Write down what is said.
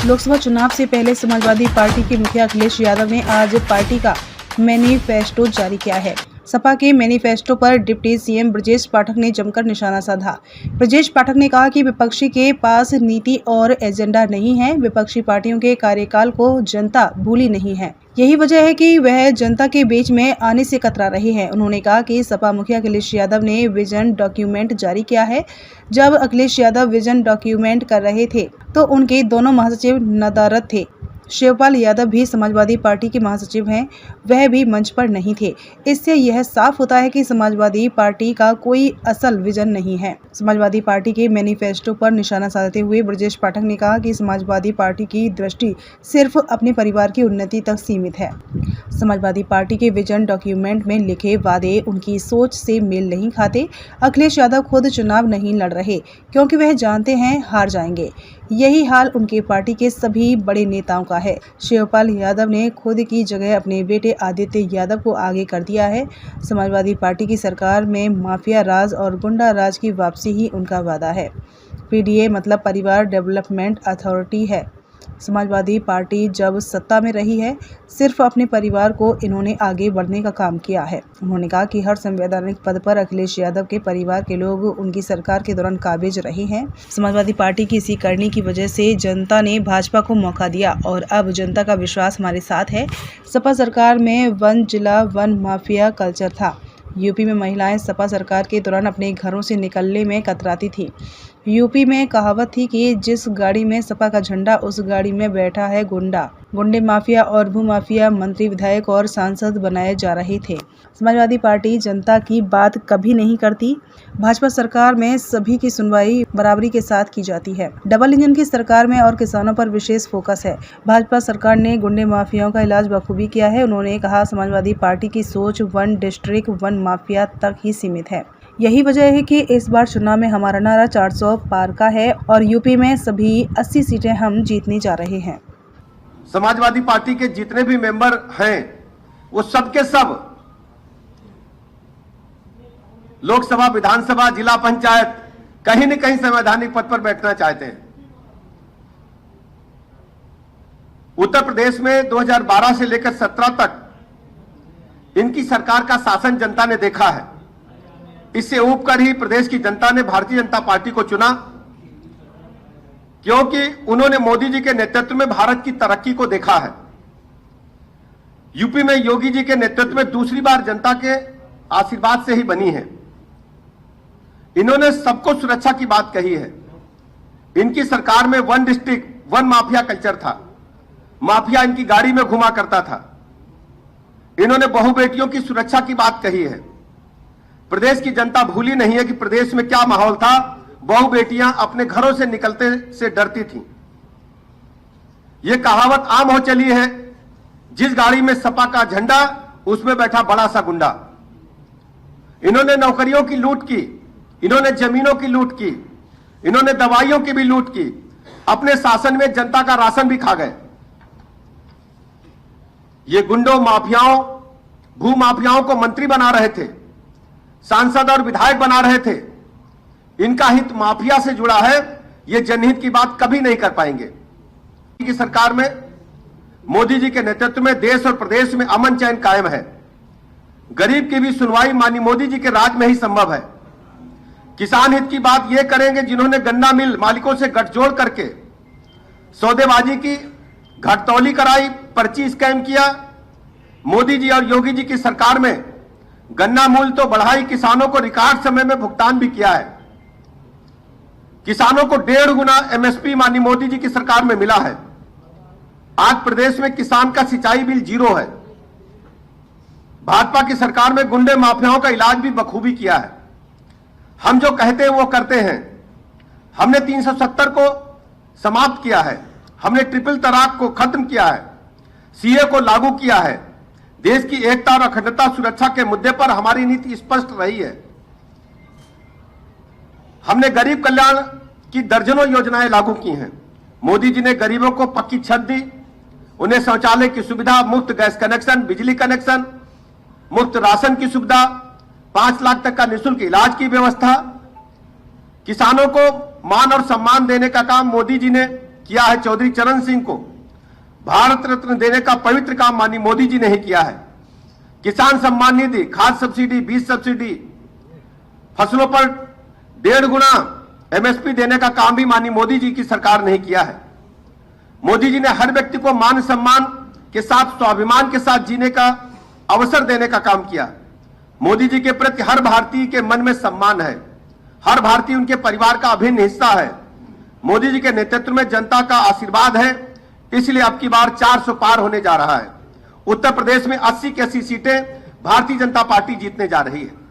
लोकसभा चुनाव से पहले समाजवादी पार्टी के मुखिया अखिलेश यादव ने आज पार्टी का मैनिफेस्टो जारी किया है। सपा के मैनिफेस्टो पर डिप्टी सीएम ब्रजेश पाठक ने जमकर निशाना साधा। ब्रजेश पाठक ने कहा कि विपक्षी के पास नीति और एजेंडा नहीं है। विपक्षी पार्टियों के कार्यकाल को जनता भूली नहीं है, यही वजह है कि वह जनता के बीच में आने से कतरा रही है। उन्होंने कहा कि सपा मुखिया अखिलेश यादव ने विजन डॉक्यूमेंट जारी किया है। जब अखिलेश यादव विजन डॉक्यूमेंट कर रहे थे तो उनके दोनों महासचिव नदारद थे। शिवपाल यादव भी समाजवादी पार्टी के महासचिव हैं, वह भी मंच पर नहीं थे। इससे यह साफ होता है कि समाजवादी पार्टी का कोई असल विजन नहीं है। समाजवादी पार्टी के मैनिफेस्टो पर निशाना साधते हुए ब्रजेश पाठक ने कहा कि समाजवादी पार्टी की दृष्टि सिर्फ अपने परिवार की उन्नति तक सीमित है। समाजवादी पार्टी के विजन डॉक्यूमेंट में लिखे वादे उनकी सोच से मेल नहीं खाते। अखिलेश यादव खुद चुनाव नहीं लड़ रहे क्योंकि वह जानते हैं हार जाएंगे। यही हाल उनके पार्टी के सभी बड़े नेताओं का है। शिवपाल यादव ने खुद की जगह अपने बेटे आदित्य यादव को आगे कर दिया है। समाजवादी पार्टी की सरकार में माफिया राज और गुंडा राज की वापसी ही उनका वादा है। पीडीए मतलब परिवार डेवलपमेंट अथॉरिटी है। समाजवादी पार्टी जब सत्ता में रही है, सिर्फ अपने परिवार को इन्होंने आगे बढ़ने का काम किया है। उन्होंने कहा कि हर संवैधानिक पद पर अखिलेश यादव के परिवार के लोग उनकी सरकार के दौरान काबिज रहे हैं। समाजवादी पार्टी की इसी करनी की वजह से जनता ने भाजपा को मौका दिया और अब जनता का विश्वास हमारे साथ है। सपा सरकार में वन जिला वन माफिया कल्चर था। यूपी में महिलाएं सपा सरकार के दौरान अपने घरों से निकलने में कतराती थी। यूपी में कहावत थी कि जिस गाड़ी में सपा का झंडा उस गाड़ी में बैठा है गुंडा। गुंडे माफिया और भूमाफिया मंत्री विधायक और सांसद बनाए जा रहे थे। समाजवादी पार्टी जनता की बात कभी नहीं करती। भाजपा सरकार में सभी की सुनवाई बराबरी के साथ की जाती है। डबल इंजन की सरकार में और किसानों पर विशेष फोकस है। भाजपा सरकार ने गुंडे माफियाओं का इलाज बखूबी किया है। उन्होंने कहा समाजवादी पार्टी की सोच वन डिस्ट्रिक्ट वन माफिया तक ही सीमित है। यही वजह है कि इस बार चुनाव में हमारा नारा 400 पार का है और यूपी में सभी 80 सीटें हम जीतने जा रहे हैं। समाजवादी पार्टी के जितने भी मेंबर हैं वो सब के सब लोकसभा, विधानसभा, जिला पंचायत कहीं न कहीं संवैधानिक पद पर बैठना चाहते हैं। उत्तर प्रदेश में 2012 से लेकर 17 तक इनकी सरकार का शासन जनता ने देखा है। इससे ऊपर ही प्रदेश की जनता ने भारतीय जनता पार्टी को चुना क्योंकि उन्होंने मोदी जी के नेतृत्व में भारत की तरक्की को देखा है। यूपी में योगी जी के नेतृत्व में दूसरी बार जनता के आशीर्वाद से ही बनी है। इन्होंने सबको सुरक्षा की बात कही है। इनकी सरकार में one district one mafia culture था। माफिया इनकी गाड़ी में घुमा करता था। इन्होंने बहु बेटियों की सुरक्षा की बात कही है। प्रदेश की जनता भूली नहीं है कि प्रदेश में क्या माहौल था। बहु बेटियां अपने घरों से निकलते से डरती थीं। यह कहावत आम हो चली है, जिस गाड़ी में सपा का झंडा उसमें बैठा बड़ा सा गुंडा। इन्होंने नौकरियों की लूट की, इन्होंने जमीनों की लूट की, इन्होंने दवाइयों की भी लूट की। अपने शासन में जनता का राशन भी खा गए। ये गुंडों माफियाओं भूमाफियाओं को मंत्री बना रहे थे, सांसद और विधायक बना रहे थे। इनका हित माफिया से जुड़ा है। ये जनहित की बात कभी नहीं कर पाएंगे। की सरकार में मोदी जी के नेतृत्व में देश और प्रदेश में अमन चैन कायम है। गरीब की भी सुनवाई माननीय मोदी जी के राज में ही संभव है। किसान हित की बात ये करेंगे जिन्होंने गन्ना मिल मालिकों से गठजोड़ करके सौदेबाजी की, घटतौली कराई, पर्ची स्कैम किया। मोदी जी और योगी जी की सरकार में गन्ना मूल्य तो बढ़ाई, किसानों को रिकॉर्ड समय में भुगतान भी किया है। किसानों को 1.5 गुना एमएसपी माननीय मोदी जी की सरकार में मिला है। आज प्रदेश में किसान का सिंचाई बिल 0 है। भाजपा की सरकार में गुंडे माफियाओं का इलाज भी बखूबी किया है। हम जो कहते हैं वो करते हैं। हमने 370 को समाप्त किया है। हमने ट्रिपल तलाक को खत्म किया है। सीए को लागू किया है। देश की एकता और अखंडता सुरक्षा के मुद्दे पर हमारी नीति स्पष्ट रही है। हमने गरीब कल्याण की दर्जनों योजनाएं लागू की हैं। मोदी जी ने गरीबों को पक्की छत दी, उन्हें शौचालय की सुविधा, मुफ्त गैस कनेक्शन, बिजली कनेक्शन, मुफ्त राशन की सुविधा, 5 लाख तक का निःशुल्क इलाज की व्यवस्था। किसानों को मान और सम्मान देने का काम मोदी जी ने किया है चौधरी चरण सिंह को भारत रत्न देने का पवित्र काम माननीय मोदी जी ने ही किया है। किसान सम्मान निधि, खाद सब्सिडी, बीज सब्सिडी, फसलों पर 1.5 गुना एमएसपी देने का काम भी माननीय मोदी जी की सरकार ने ही किया है। मोदी जी ने हर व्यक्ति को मान सम्मान के साथ स्वाभिमान के साथ जीने का अवसर देने का काम किया। मोदी जी के प्रति हर भारतीय के मन में सम्मान है, हर भारतीय उनके परिवार का अभिन्न हिस्सा है। मोदी जी के नेतृत्व में जनता का आशीर्वाद है, इसलिए अब की बार 400 पार होने जा रहा है। उत्तर प्रदेश में 80 की 80 सीटें भारतीय जनता पार्टी जीतने जा रही है।